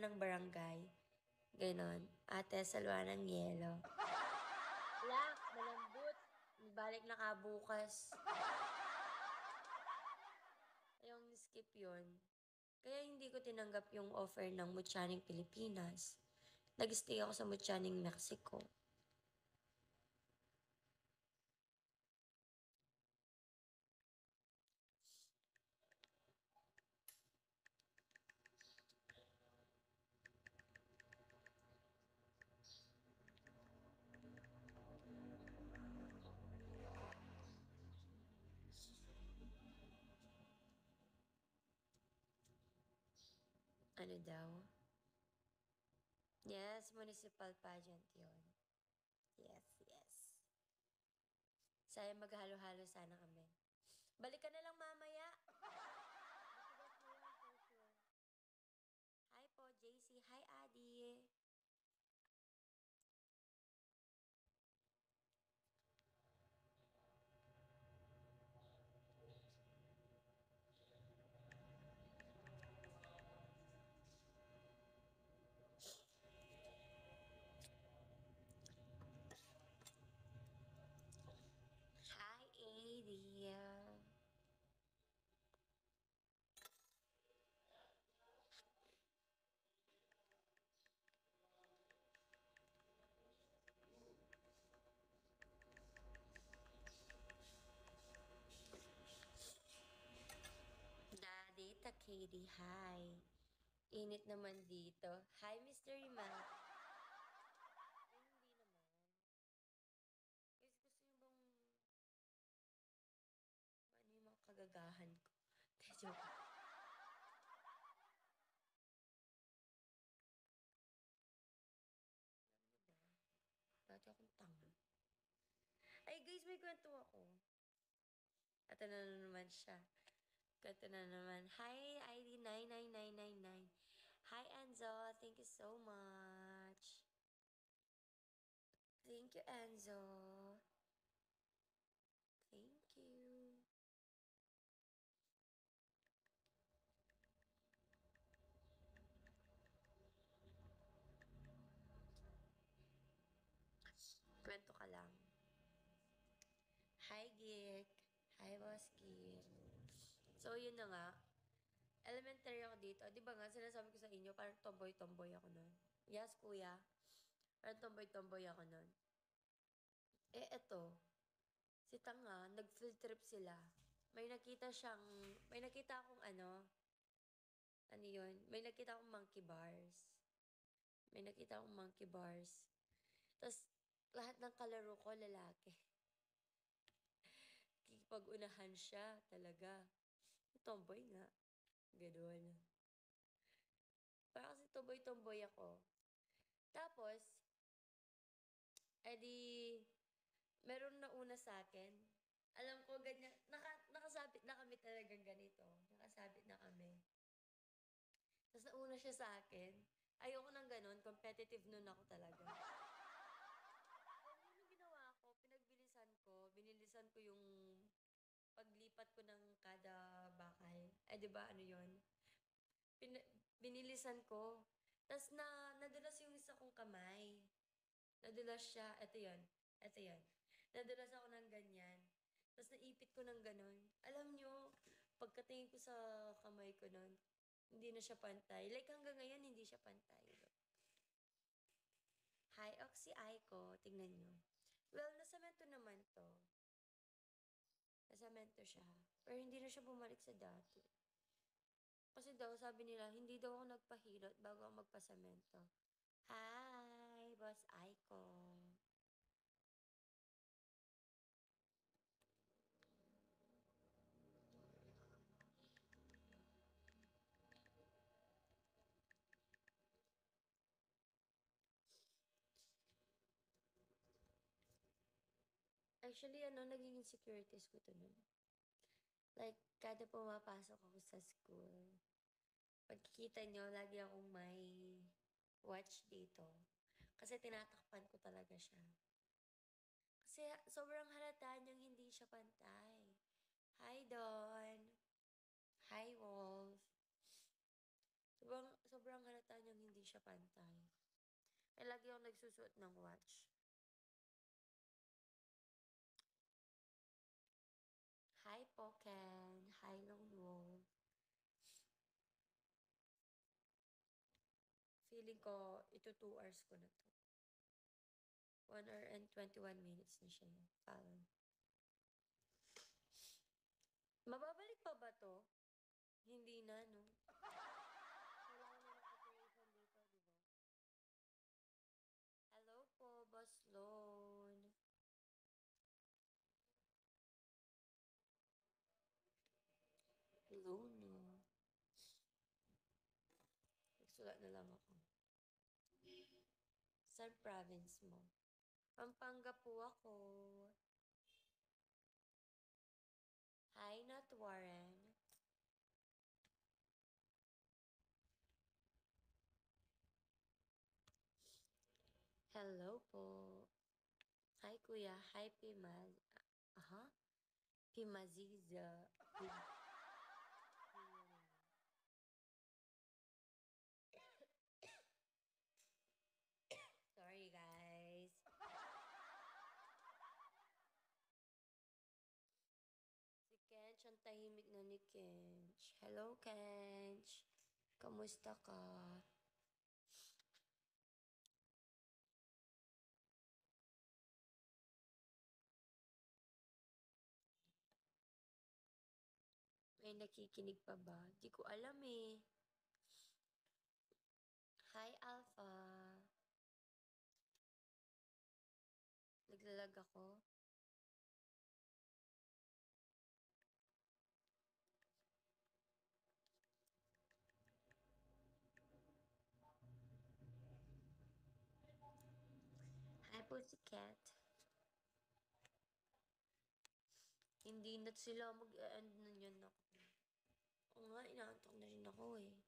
ng barangay. Ganon. Ate, salwa ng yelo. Wala, malambot. Balik na kabukas. Yung skip yun. Kaya hindi ko tinanggap yung offer ng Mutyaning Pilipinas. Nag-stay ako sa Mutyaning Mexico. Ano daw? Yes, municipal pageant yun. Yes, yes. Sayang maghalo-halo sana kami. Balik ka na lang mamaya. Matigas na yun, for sure. Hi po, JC. Hi, Adi. Hi, Adi. Daddy, Takedi, hi. Init naman dito. Hi, Mystery Mac. Ay, hindi naman. Guys, gusto nyo bang ano yung mga kagagahan ko? Joke. Dati akong tanga. Ay, guys, may kwento ako. Ito na naman siya. Kwento na naman. Hi, ID 99999. Hi, Enzo. Thank you so much. Thank you, Enzo. Thank you. Kwento ka lang. Hi, Geek. Hi, Boss Geek. So, yun na nga. Elementary ako dito. Di ba nga, sinasabi ko sa inyo, parang tomboy-tomboy ako nun. Yes, kuya. Parang tomboy-tomboy ako nun. Eh, eto. Si Tanga, nag-field trip sila. May nakita akong ano yun? May nakita akong monkey bars. May nakita akong monkey bars. Tapos, lahat ng kalaro ko, lalaki. Kikipag-unahan siya, talaga. Tomboy nga. Ganun. Parang kasi tomboy-tomboy ako. Tapos, edi, meron na una sa akin. Alam ko, ganyan, nakasabit na kami talagang ganito. Nakasabit na kami. Tapos nauna siya sa akin. Ayoko nang ganun, competitive nun ako talaga. Ano ginawa ko? Binilisan ko yung paglipat ko ng kada bakal. Eh, di ba, ano yun? Pin- Binilisan ko. Tapos nadulas yung isa kong kamay. Nadulas siya. Ito yun. Ito yun. Nadulas ako ng ganyan. Tapos naipit ko ng ganun. Alam nyo, pagkatingin ko sa kamay ko nun, hindi na siya pantay. Like hanggang ngayon, hindi siya pantay. Hi, Oxy Aiko. Tingnan nyo. Well, nasamento naman to. Nasamento siya. Pero hindi na siya bumalik sa dati. Kasi daw, sabi nila, hindi daw ako nagpahilot bago ako magpasamento. Hi, Boss Aiko. Actually, naging insecurities ko to nun. Like, kada pumapasok ako sa school, pagkikita nyo, lagi akong may watch dito. Kasi tinatakpan ko talaga siya. Kasi sobrang halata niyang hindi siya pantay. Hi, Don. Hi, Wolf. Sobrang sobrang halata niyang hindi siya pantay. Eh, lagi akong nagsusuot ng watch. Hi, Poken. Hi, Lone Wolf. Feeling ko, ito 2 hours ko na to. 1 hour and 21 minutes na siya. Parang. Mababalik pa ba to? Hindi na, no? Kailangan na ng operation dito, di ba? Hello po, Boss Lone. Lone, no? Nagsulat na lang ako. Saan province mo? Pampanga po ako. Hi, Nat Warren. Hello po. Hi, Kuya. Hi, Pimaz. Aha. Pimaziza. Sorry, guys. Si Kench, ang tahimik na ni Kench. Hello, Kench. Kamusta ka? May nakikinig pa ba? Di ko alam eh. Hi, Alpha. Naglalag ako. Hi, Pussycat. Hindi na sila mag-end na yan ako. Oo nga, inaantok na rin ako eh.